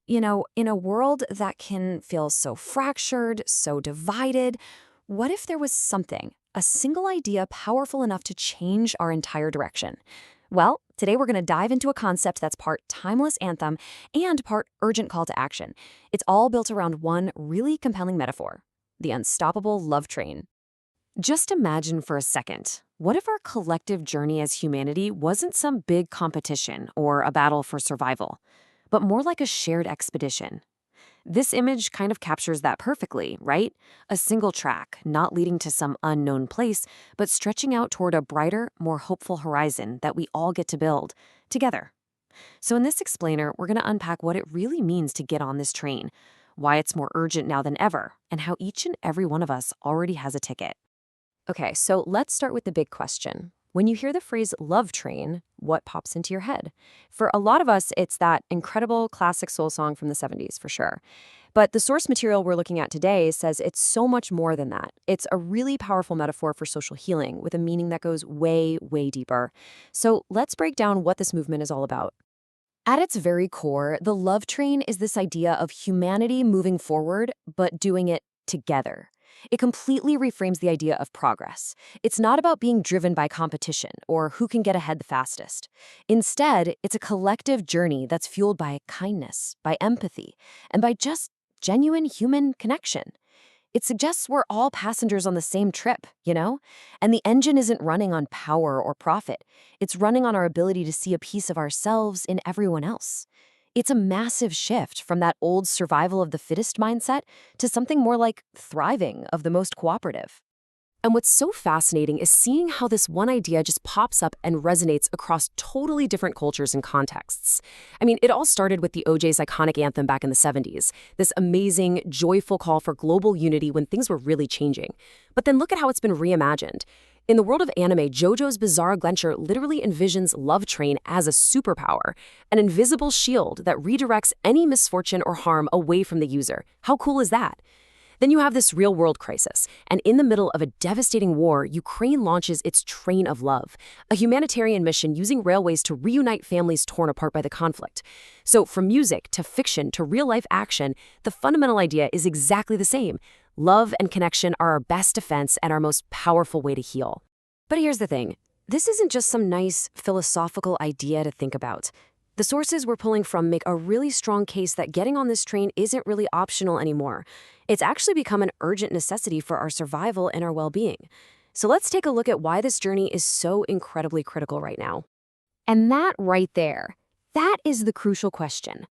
In a world that can feel so fractured, so divided, what if there was something, a single idea powerful enough to change our entire direction? Well, today we're going to dive into a concept that's part timeless anthem and part urgent call to action. It's all built around one really compelling metaphor: the unstoppable love train. Just imagine for a second, what if our collective journey as humanity wasn't some big competition or a battle for survival, but more like a shared expedition? This image kind of captures that perfectly, right? A single track, not leading to some unknown place, but stretching out toward a brighter, more hopeful horizon that we all get to build together. So in this explainer, we're going to unpack what it really means to get on this train, why it's more urgent now than ever, and how each and every one of us already has a ticket. Okay, so let's start with the big question. When you hear the phrase love train, what pops into your head? For a lot of us, it's that incredible classic soul song from the 70s, for sure. But the source material we're looking at today says it's so much more than that. It's a really powerful metaphor for social healing with a meaning that goes way, way deeper. So let's break down what this movement is all about. At its very core, the love train is this idea of humanity moving forward, but doing it together. It completely reframes the idea of progress. It's not about being driven by competition or who can get ahead the fastest. Instead, it's a collective journey that's fueled by kindness, by empathy, and by just genuine human connection. It suggests we're all passengers on the same trip, And the engine isn't running on power or profit. It's running on our ability to see a piece of ourselves in everyone else. It's a massive shift from that old survival of the fittest mindset to something more like thriving of the most cooperative. And what's so fascinating is seeing how this one idea just pops up and resonates across totally different cultures and contexts. I mean, it all started with the OJ's iconic anthem back in the 70s, this amazing, joyful call for global unity when things were really changing. But then look at how it's been reimagined. In the world of anime, JoJo's Bizarre Adventure literally envisions Love Train as a superpower, an invisible shield that redirects any misfortune or harm away from the user. How cool is that? Then you have this real-world crisis, and in the middle of a devastating war, Ukraine launches its Train of Love, a humanitarian mission using railways to reunite families torn apart by the conflict. So from music to fiction to real-life action, the fundamental idea is exactly the same. Love and connection are our best defense and our most powerful way to heal. But here's the thing. This isn't just some nice philosophical idea to think about. The sources we're pulling from make a really strong case that getting on this train isn't really optional anymore. It's actually become an urgent necessity for our survival and our well-being. So let's take a look at why this journey is so incredibly critical right now. And that right there, that is the crucial question.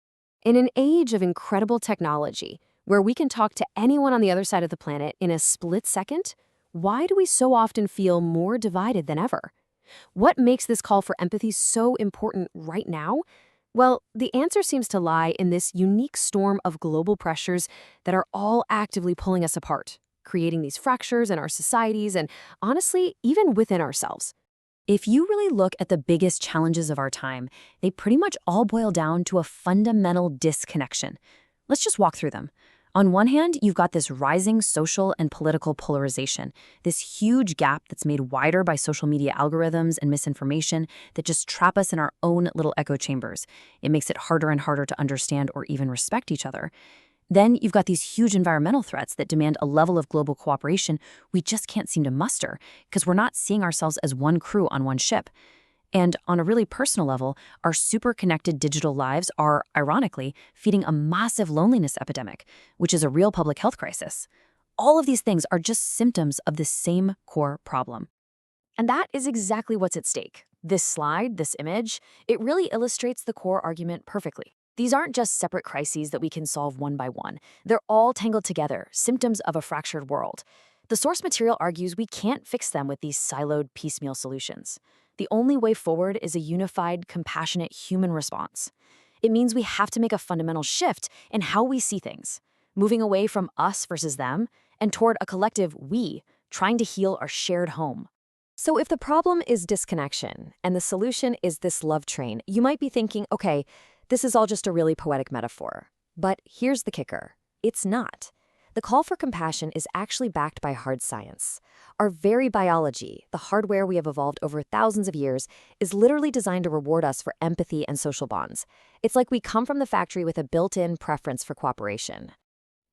In an age of incredible technology, where we can talk to anyone on the other side of the planet in a split second, why do we so often feel more divided than ever? What makes this call for empathy so important right now? Well, the answer seems to lie in this unique storm of global pressures that are all actively pulling us apart, creating these fractures in our societies and, honestly, even within ourselves. If you really look at the biggest challenges of our time, they pretty much all boil down to a fundamental disconnection. Let's just walk through them. On one hand, you've got this rising social and political polarization, this huge gap that's made wider by social media algorithms and misinformation that just trap us in our own little echo chambers. It makes it harder and harder to understand or even respect each other. Then you've got these huge environmental threats that demand a level of global cooperation we just can't seem to muster because we're not seeing ourselves as one crew on one ship. And on a really personal level, our super-connected digital lives are, ironically, feeding a massive loneliness epidemic, which is a real public health crisis. All of these things are just symptoms of the same core problem. And that is exactly what's at stake. This slide, this image, it really illustrates the core argument perfectly. These aren't just separate crises that we can solve one by one. They're all tangled together, symptoms of a fractured world. The source material argues we can't fix them with these siloed, piecemeal solutions. The only way forward is a unified, compassionate human response. It means we have to make a fundamental shift in how we see things, moving away from us versus them and toward a collective we, trying to heal our shared home. So if the problem is disconnection and the solution is this love train, you might be thinking, okay, this is all just a really poetic metaphor. But here's the kicker. It's not. The call for compassion is actually backed by hard science. Our very biology, the hardware we have evolved over thousands of years, is literally designed to reward us for empathy and social bonds. It's like we come from the factory with a built-in preference for cooperation.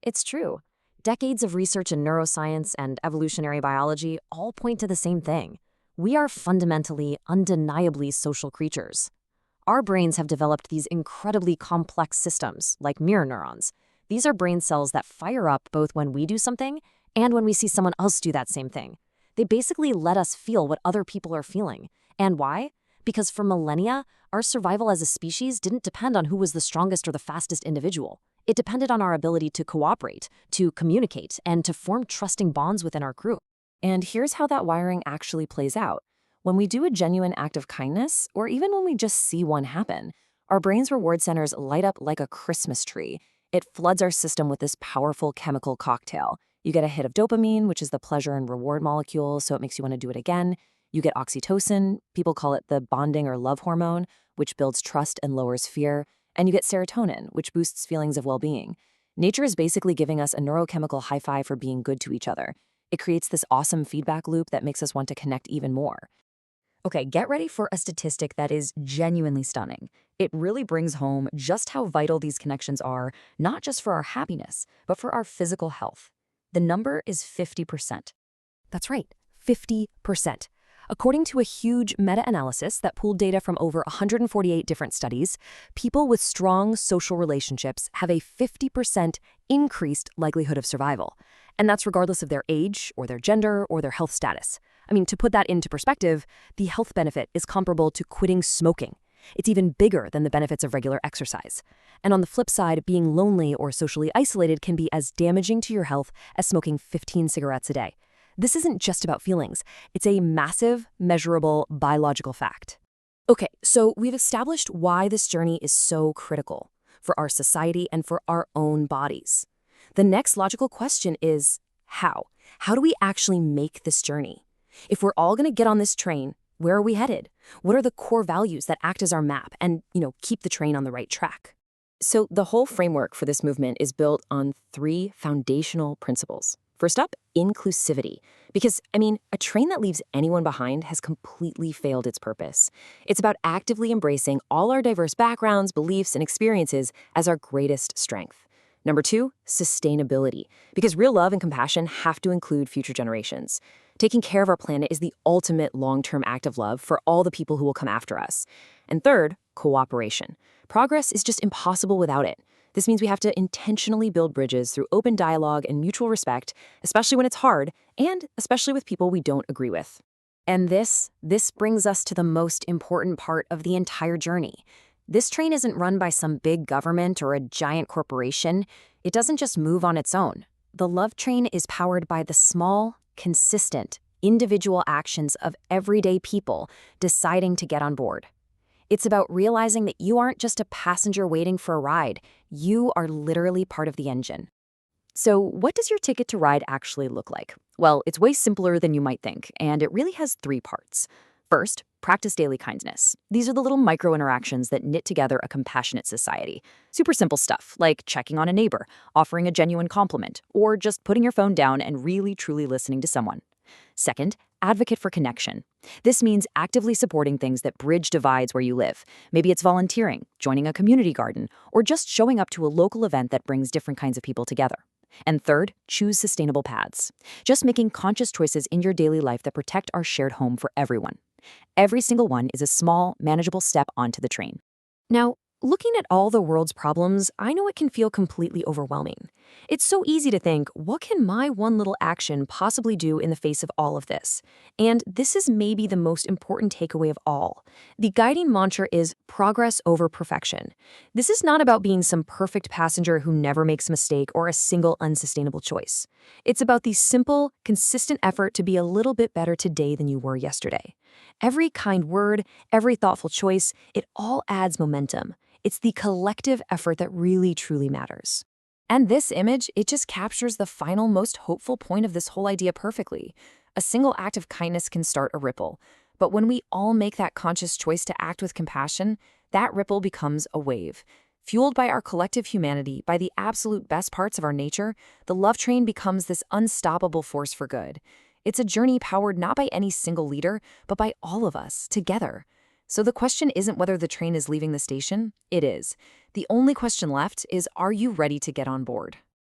It's true. Decades of research in neuroscience and evolutionary biology all point to the same thing. We are fundamentally, undeniably social creatures. Our brains have developed these incredibly complex systems, like mirror neurons. These are brain cells that fire up both when we do something and when we see someone else do that same thing. They basically let us feel what other people are feeling. And why? Because for millennia, our survival as a species didn't depend on who was the strongest or the fastest individual. It depended on our ability to cooperate, to communicate, and to form trusting bonds within our group. And here's how that wiring actually plays out. When we do a genuine act of kindness, or even when we just see one happen, our brain's reward centers light up like a Christmas tree. It floods our system with this powerful chemical cocktail. You get a hit of dopamine, which is the pleasure and reward molecule, so it makes you want to do it again. You get oxytocin, people call it the bonding or love hormone, which builds trust and lowers fear. And you get serotonin, which boosts feelings of well-being. Nature is basically giving us a neurochemical high five for being good to each other. It creates this awesome feedback loop that makes us want to connect even more. Okay, get ready for a statistic that is genuinely stunning. It really brings home just how vital these connections are, not just for our happiness, but for our physical health. The number is 50%. That's right, 50%. According to a huge meta-analysis that pooled data from over 148 different studies, people with strong social relationships have a 50% increased likelihood of survival. And that's regardless of their age or their gender or their health status. I mean, to put that into perspective, the health benefit is comparable to quitting smoking. It's even bigger than the benefits of regular exercise. And on the flip side, being lonely or socially isolated can be as damaging to your health as smoking 15 cigarettes a day. This isn't just about feelings. It's a massive, measurable, biological fact. Okay, so we've established why this journey is so critical for our society and for our own bodies. The next logical question is, how? How do we actually make this journey? If we're all going to get on this train, where are we headed? What are the core values that act as our map and, keep the train on the right track? So the whole framework for this movement is built on 3 foundational principles. First up, inclusivity. Because, a train that leaves anyone behind has completely failed its purpose. It's about actively embracing all our diverse backgrounds, beliefs, and experiences as our greatest strength. Number 2, sustainability. Because real love and compassion have to include future generations. Taking care of our planet is the ultimate long-term act of love for all the people who will come after us. And third, cooperation. Progress is just impossible without it. This means we have to intentionally build bridges through open dialogue and mutual respect, especially when it's hard, and especially with people we don't agree with. And this brings us to the most important part of the entire journey. This train isn't run by some big government or a giant corporation. It doesn't just move on its own. The love train is powered by the small, consistent, individual actions of everyday people deciding to get on board. It's about realizing that you aren't just a passenger waiting for a ride. You are literally part of the engine. So what does your ticket to ride actually look like? Well, it's way simpler than you might think, and it really has 3 parts. First, practice daily kindness. These are the little micro-interactions that knit together a compassionate society. Super simple stuff, like checking on a neighbor, offering a genuine compliment, or just putting your phone down and really truly listening to someone. Second, advocate for connection. This means actively supporting things that bridge divides where you live. Maybe it's volunteering, joining a community garden, or just showing up to a local event that brings different kinds of people together. And third, choose sustainable paths. Just making conscious choices in your daily life that protect our shared home for everyone. Every single one is a small, manageable step onto the train. Now, looking at all the world's problems, I know it can feel completely overwhelming. It's so easy to think, what can my one little action possibly do in the face of all of this? And this is maybe the most important takeaway of all. The guiding mantra is progress over perfection. This is not about being some perfect passenger who never makes a mistake or a single unsustainable choice. It's about the simple, consistent effort to be a little bit better today than you were yesterday. Every kind word, every thoughtful choice, it all adds momentum. It's the collective effort that really, truly matters. And this image, it just captures the final, most hopeful point of this whole idea perfectly. A single act of kindness can start a ripple. But when we all make that conscious choice to act with compassion, that ripple becomes a wave. Fueled by our collective humanity, by the absolute best parts of our nature, the love train becomes this unstoppable force for good. It's a journey powered not by any single leader, but by all of us, together. So the question isn't whether the train is leaving the station, it is. The only question left is, are you ready to get on board?